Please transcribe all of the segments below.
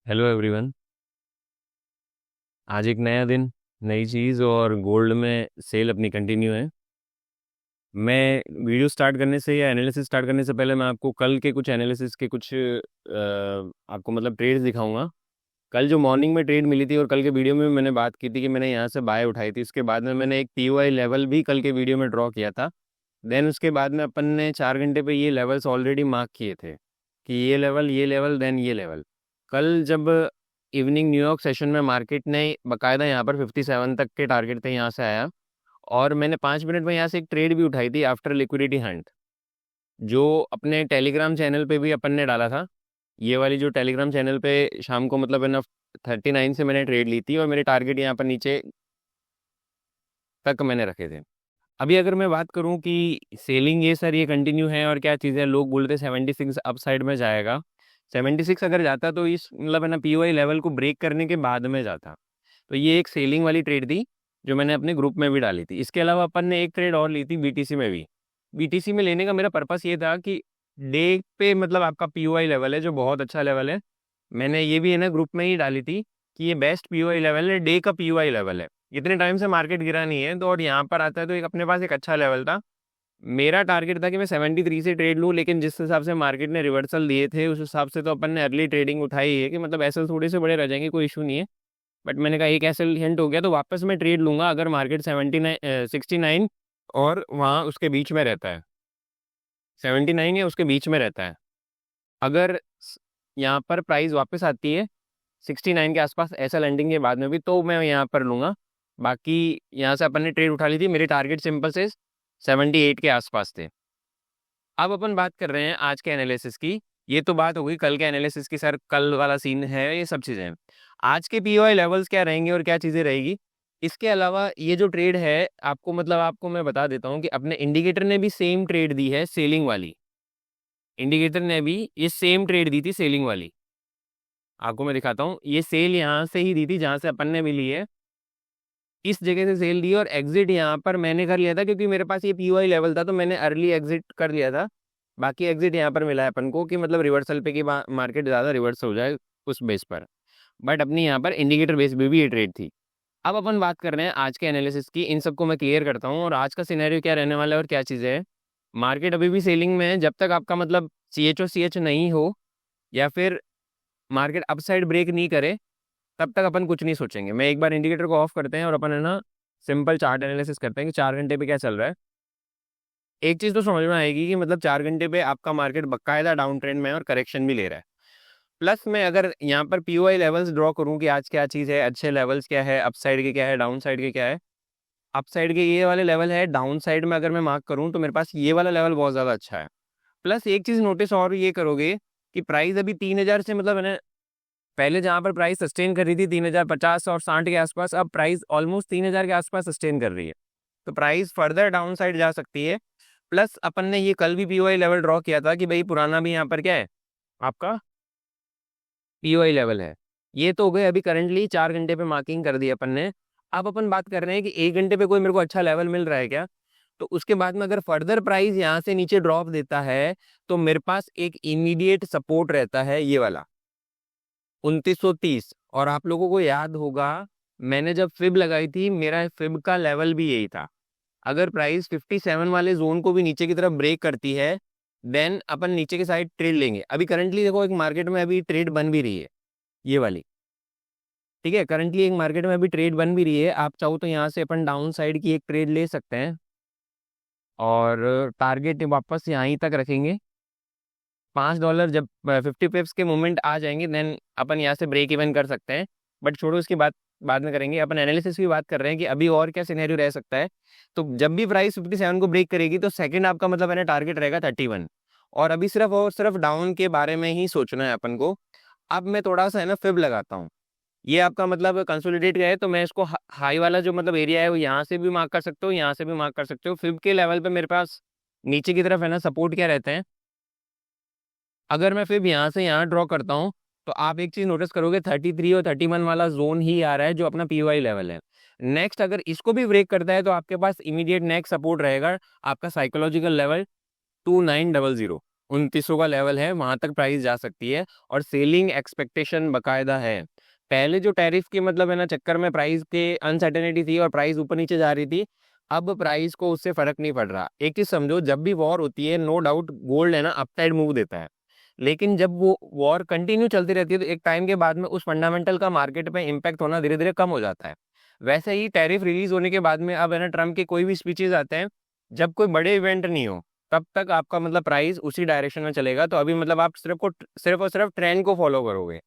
Hello everyone. आज एक नया दिन, नई चीज़ और गोल्ड में सेल अपनी कंटिन्यू है। मैं वीडियो स्टार्ट करने से या एनालिसिस स्टार्ट करने से पहले मैं आपको कल के कुछ एनालिसिस के कुछ आपको मतलब ट्रेड्स दिखाऊंगा। कल जो मॉर्निंग में ट्रेड मिली थी और कल के वीडियो में मैंने बात की थी कि मैंने यहाँ से बाय उठाई थी, उसके बाद में मैंने एक पीओआई लेवल भी कल के वीडियो में ड्रॉ किया था। देन उसके बाद में अपन ने 4 घंटे पे ये लेवल्स ऑलरेडी मार्क किए थे कि ये लेवल देन ये लेवल। कल जब इवनिंग न्यूयॉर्क सेशन में मार्केट ने बकायदा यहाँ पर 57 तक के टारगेट थे, यहाँ से आया और मैंने 5 मिनट में यहाँ से एक ट्रेड भी उठाई थी आफ्टर लिक्विडिटी हंट, जो अपने टेलीग्राम चैनल पे भी अपन ने डाला था। ये वाली जो टेलीग्राम चैनल पे शाम को मतलब है 39 से मैंने ट्रेड ली थी और मेरे टारगेट यहाँ पर नीचे तक मैंने रखे थे। अभी अगर मैं बात करूं कि सेलिंग ये सर ये कंटिन्यू है और क्या चीज़ें, लोग बोलते 76 अप साइड में जाएगा। 76 अगर जाता तो इस मतलब है ना पीओआई लेवल को ब्रेक करने के बाद में जाता। तो ये एक सेलिंग वाली ट्रेड थी जो मैंने अपने ग्रुप में भी डाली थी। इसके अलावा अपन ने एक ट्रेड और ली थी बीटीसी में भी। बीटीसी में लेने का मेरा पर्पस ये था कि डे पे मतलब आपका पीओआई लेवल है जो बहुत अच्छा लेवल है। मैंने ये भी है ना ग्रुप में ही डाली थी कि ये बेस्ट पीओआई लेवल है, डे का पीओआई लेवल है। इतने टाइम से मार्केट गिरा नहीं है तो और यहाँ पर आता है तो एक अपने पास एक अच्छा लेवल था। मेरा टारगेट था कि मैं 73 से ट्रेड लूँ, लेकिन जिस हिसाब से मार्केट ने रिवर्सल दिए थे उस हिसाब से तो अपन ने अर्ली ट्रेडिंग उठाई है कि मतलब एसएल थोड़े से बड़े रह जाएंगे, कोई इशू नहीं है। बट मैंने कहा एक एसएल हिंट हो गया तो वापस मैं ट्रेड लूंगा अगर मार्केट 69 और वहाँ उसके बीच में रहता है, 79 या उसके बीच में रहता है। अगर यहाँ पर प्राइस वापस आती है 69 के आसपास ऐसा लैंडिंग के बाद में भी, तो मैं यहाँ पर लूँगा। बाकी यहाँ से अपन ने ट्रेड उठा ली थी, मेरे टारगेट सिंपल से 78 के आसपास थे। अब अपन बात कर रहे हैं आज के एनालिसिस की। ये तो बात हो गई कल के एनालिसिस की, सर कल वाला सीन है ये सब चीज़ें। आज के पीओआई लेवल्स क्या रहेंगे और क्या चीज़ें रहेगी। इसके अलावा ये जो ट्रेड है आपको मतलब आपको मैं बता देता हूँ कि अपने इंडिकेटर ने भी सेम ट्रेड दी है सेलिंग वाली। इंडिकेटर ने भी ये सेम ट्रेड दी थी सेलिंग वाली। आपको मैं दिखाता हूँ, ये सेल यहाँ से ही दी थी जहाँ से अपन ने भी ली है। इस जगह से सेल दी और एग्जिट यहाँ पर मैंने कर लिया था क्योंकि मेरे पास ये पीओआई लेवल था तो मैंने अर्ली एग्जिट कर लिया था। बाकी एग्जिट यहाँ पर मिला है अपन को कि मतलब रिवर्सल पे कि मार्केट ज़्यादा रिवर्स हो जाए उस बेस पर। बट अपनी यहाँ पर इंडिकेटर बेस पे भी ये ट्रेड थी। अब अपन बात कर रहे हैं आज के एनालिसिस की, इन सबको मैं क्लियर करता हूँ और आज का सिनेरियो क्या रहने वाला है और क्या चीज़ें है। मार्केट अभी भी सेलिंग में है, जब तक आपका मतलब CH नहीं हो या फिर मार्केट अपसाइड ब्रेक नहीं करे तब तक अपन कुछ नहीं सोचेंगे। मैं एक बार इंडिकेटर को ऑफ करते हैं और अपन है ना सिंपल चार्ट एनालिसिस करते हैं कि 4 घंटे पे क्या चल रहा है। एक चीज़ तो समझ में आएगी कि मतलब 4 घंटे पे आपका मार्केट बकायदा डाउन ट्रेंड में है और करेक्शन भी ले रहा है। प्लस मैं अगर यहाँ पर पीओआई लेवल्स ड्रॉ करूँ कि आज क्या चीज़ है, अच्छे लेवल्स क्या है, अपसाइड के क्या है, डाउन साइड के क्या है। अपसाइड के ये वाले लेवल है, डाउन साइड में अगर मैं मार्क करूँ तो मेरे पास ये वाला लेवल बहुत ज़्यादा अच्छा है। प्लस एक चीज़ नोटिस और ये करोगे कि प्राइस अभी 3000 से मतलब मैंने पहले जहाँ पर प्राइस सस्टेन कर रही थी 3050 और 60 के आसपास, अब प्राइस ऑलमोस्ट 3000 के आसपास सस्टेन कर रही है। तो प्राइस फर्दर डाउन साइड जा सकती है। प्लस अपन ने ये कल भी पीओआई लेवल ड्रॉ किया था कि भाई पुराना भी यहाँ पर क्या है आपका पीओआई लेवल है। ये तो हो गए अभी करंटली 4 घंटे पे मार्किंग कर दी अपन ने। अब अपन बात कर रहे हैं कि 1 घंटे पे कोई मेरे को अच्छा लेवल मिल रहा है क्या। तो उसके बाद में अगर फर्दर प्राइस यहाँ से नीचे ड्रॉप देता है तो मेरे पास एक इमीडिएट सपोर्ट रहता है ये वाला 2930। और आप लोगों को याद होगा मैंने जब फिब लगाई थी मेरा फिब का लेवल भी यही था। अगर प्राइस 57 वाले जोन को भी नीचे की तरफ ब्रेक करती है देन अपन नीचे के साइड ट्रेड लेंगे। अभी करंटली देखो एक मार्केट में अभी ट्रेड बन भी रही है ये वाली, ठीक है। करंटली एक मार्केट में अभी ट्रेड बन भी रही है, आप चाहो तो यहाँ से अपन डाउन साइड की एक ट्रेड ले सकते हैं और टारगेट वापस यहीं तक रखेंगे। $5 जब 50 पिप्स के मूवमेंट आ जाएंगे देन अपन यहाँ से ब्रेक इवन कर सकते हैं। बट छोड़ो इसकी बात बाद में करेंगे, अपन एनालिसिस की बात कर रहे हैं कि अभी और क्या सिनेरियो रह सकता है। तो जब भी प्राइस 57 को ब्रेक करेगी तो सेकंड आपका मतलब है ना टारगेट रहेगा 31। और अभी सिर्फ और सिर्फ डाउन के बारे में ही सोचना है अपन को। अब मैं थोड़ा सा है ना फिब लगाता हूँ। ये आपका मतलब कंसोलिडेट गया है तो मैं इसको हाई वाला जो मतलब एरिया है वो यहाँ से भी मार्क कर सकते हो, यहाँ से भी मार्क कर सकते हो। फिब के लेवल पे मेरे पास नीचे की तरफ है ना सपोर्ट क्या रहते हैं। अगर मैं फिर यहाँ से यहाँ ड्रॉ करता हूँ तो आप एक चीज़ नोटिस करोगे 33 और 31 वाला जोन ही आ रहा है जो अपना पीओआई लेवल है। नेक्स्ट अगर इसको भी ब्रेक करता है तो आपके पास इमीडिएट नेक्स्ट सपोर्ट रहेगा आपका साइकोलॉजिकल लेवल 2900। 2900 का लेवल है, वहां तक प्राइस जा सकती है और सेलिंग एक्सपेक्टेशन बकायदा है। पहले जो टैरिफ के मतलब है ना चक्कर में प्राइस के अनसर्टेनिटी थी और प्राइस ऊपर नीचे जा रही थी, अब प्राइस को उससे फर्क नहीं पड़ रहा। एक चीज समझो, जब भी वॉर होती है नो डाउट गोल्ड है ना अपसाइड मूव देता है, लेकिन जब वो वॉर कंटिन्यू चलती रहती है तो एक टाइम के बाद में उस फंडामेंटल का मार्केट पे इम्पैक्ट होना धीरे धीरे कम हो जाता है। वैसे ही टैरिफ रिलीज होने के बाद में अब है ना ट्रम्प के कोई भी स्पीचेस आते हैं, जब कोई बड़े इवेंट नहीं हो तब तक आपका मतलब प्राइस उसी डायरेक्शन में चलेगा। तो अभी मतलब आप सिर्फ और सिर्फ ट्रेंड को फॉलो करोगे,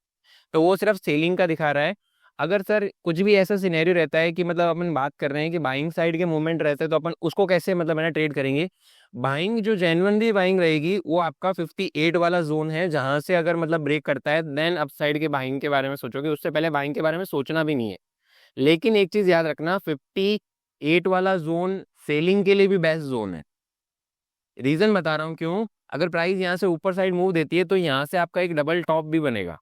तो वो सिर्फ सेलिंग का दिखा रहा है। अगर सर कुछ भी ऐसा सिनेरियो रहता है कि मतलब अपन बात कर रहे हैं कि बाइंग साइड के मूवमेंट रहते हैं, तो अपन उसको कैसे मतलब है ना ट्रेड करेंगे। बाइंग जो जेन्युइनली बाइंग रहेगी वो आपका 58 वाला जोन है, जहां से अगर मतलब ब्रेक करता है देन अपसाइड के बाइंग के बारे में सोचोगे, उससे पहले बाइंग के बारे में सोचना भी नहीं है। लेकिन एक चीज याद रखना, 58 वाला जोन सेलिंग के लिए भी बेस्ट जोन है। रीजन बता रहा हूँ क्यों। अगर प्राइस यहाँ से ऊपर साइड मूव देती है तो यहाँ से आपका एक डबल टॉप भी बनेगा,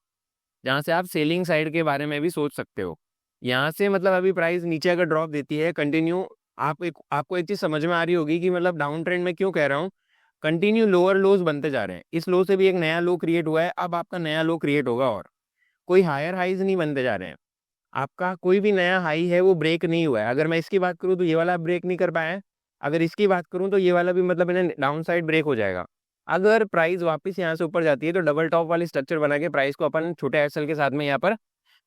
जहाँ से आप सेलिंग साइड के बारे में भी सोच सकते हो। यहाँ से मतलब अभी प्राइस नीचे अगर ड्रॉप देती है कंटिन्यू, आपको एक चीज समझ में आ रही होगी कि मतलब डाउन ट्रेंड में क्यों कह रहा हूँ। कंटिन्यू लोअर लोज बनते जा रहे हैं, इस लो से भी एक नया लो क्रिएट हुआ है, अब आपका नया लो क्रिएट होगा और कोई हायर हाइज नहीं बनते जा रहे हैं। आपका कोई भी नया हाई है वो ब्रेक नहीं हुआ है। अगर मैं इसकी बात करूँ तो ये वाला ब्रेक नहीं कर पाया है, अगर इसकी बात करूँ तो ये वाला भी मतलब इन्हें डाउन साइड ब्रेक हो जाएगा। अगर प्राइस वापस यहाँ से ऊपर जाती है तो डबल टॉप वाली स्ट्रक्चर बना के प्राइस को अपन छोटे एसएल के साथ में यहाँ पर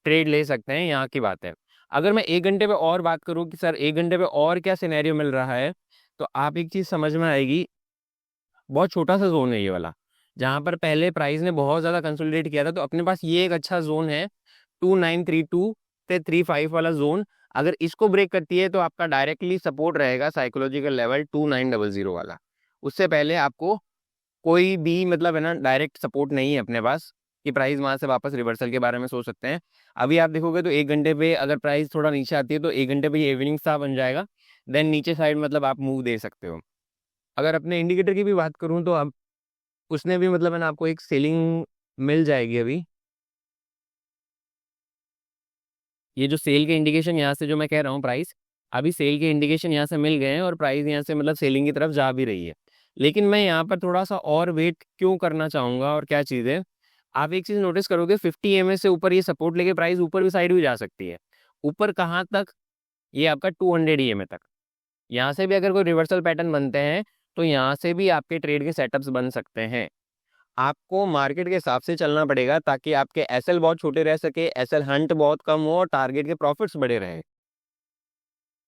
ट्रेड ले सकते हैं, यहाँ की बात है। अगर मैं 1 घंटे पे और बात करूँ कि सर 1 घंटे पे और क्या सिनेरियो मिल रहा है, तो आप एक चीज समझ में आएगी। बहुत छोटा सा जोन है ये वाला, जहां पर पहले प्राइस ने बहुत ज्यादा कंसोलिडेट किया था, तो अपने पास ये एक अच्छा जोन है 2932 से 35 वाला जोन। अगर इसको ब्रेक करती है तो आपका डायरेक्टली सपोर्ट रहेगा साइकोलॉजिकल लेवल 2900 वाला। उससे पहले आपको कोई भी मतलब है ना डायरेक्ट सपोर्ट नहीं है अपने पास कि प्राइस वहां से वापस रिवर्सल के बारे में सोच सकते हैं। अभी आप देखोगे तो 1 घंटे पे अगर प्राइस थोड़ा नीचे आती है तो 1 घंटे पे ये इवनिंग स्टार बन जाएगा, देन नीचे साइड मतलब आप मूव दे सकते हो। अगर अपने इंडिकेटर की भी बात करूं तो अब उसने भी मतलब है ना आपको एक सेलिंग मिल जाएगी अभी। ये जो सेल के इंडिकेशन यहाँ से जो मैं कह रहा हूँ प्राइस, अभी सेल के इंडिकेशन यहाँ से मिल गए हैं और प्राइस यहाँ से मतलब सेलिंग की तरफ जा भी रही है। लेकिन मैं यहाँ पर थोड़ा सा और वेट क्यों करना चाहूंगा और क्या चीज़ है। आप एक चीज़ नोटिस करोगे 50 EMA से ऊपर ये सपोर्ट लेके प्राइस ऊपर भी साइड भी जा सकती है। ऊपर कहाँ तक, ये आपका 200 EMA तक। यहाँ से भी अगर कोई रिवर्सल पैटर्न बनते हैं तो यहाँ से भी आपके ट्रेड के सेटअप्स बन सकते हैं। आपको मार्केट के हिसाब से चलना पड़ेगा ताकि आपके एसएल बहुत छोटे रह सके, एसएल हंट बहुत कम हो और टारगेट के प्रॉफिट्स बड़े रहे।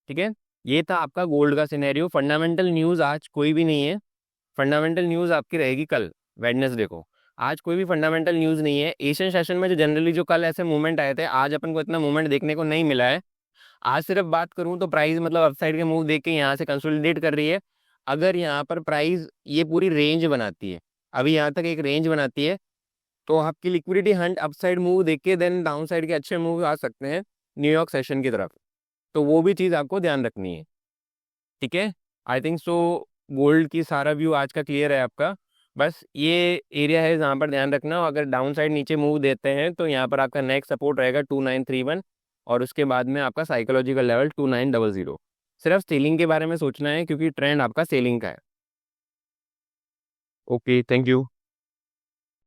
ठीक है, ये था आपका गोल्ड का सिनेरियो। फंडामेंटल न्यूज़ आज कोई भी नहीं है, फंडामेंटल न्यूज़ आपकी रहेगी कल वेडनेसडे को। आज कोई भी फंडामेंटल न्यूज़ नहीं है। एशियन सेशन में जो जनरली जो कल ऐसे मूवमेंट आए थे, आज अपन को इतना मूवमेंट देखने को नहीं मिला है। आज सिर्फ बात करूं तो प्राइस मतलब अपसाइड के मूव देख के यहाँ से कंसोलिडेट कर रही है। अगर यहाँ पर प्राइस ये पूरी रेंज बनाती है, अभी यहाँ तक एक रेंज बनाती है, तो आपकी लिक्विडिटी हंट अपसाइड मूव देख के देन डाउन साइड के अच्छे मूव आ सकते हैं न्यूयॉर्क सेशन की तरफ। तो वो भी चीज़ आपको ध्यान रखनी है। ठीक है, आई थिंक सो गोल्ड की सारा व्यू आज का क्लियर है आपका। बस ये एरिया है जहाँ पर ध्यान रखना, अगर डाउन साइड नीचे मूव देते हैं तो यहाँ पर आपका नेक्स्ट सपोर्ट रहेगा 2931 और उसके बाद में आपका साइकोलॉजिकल लेवल 2900। सिर्फ सेलिंग के बारे में सोचना है क्योंकि ट्रेंड आपका सेलिंग का है। Okay, thank you.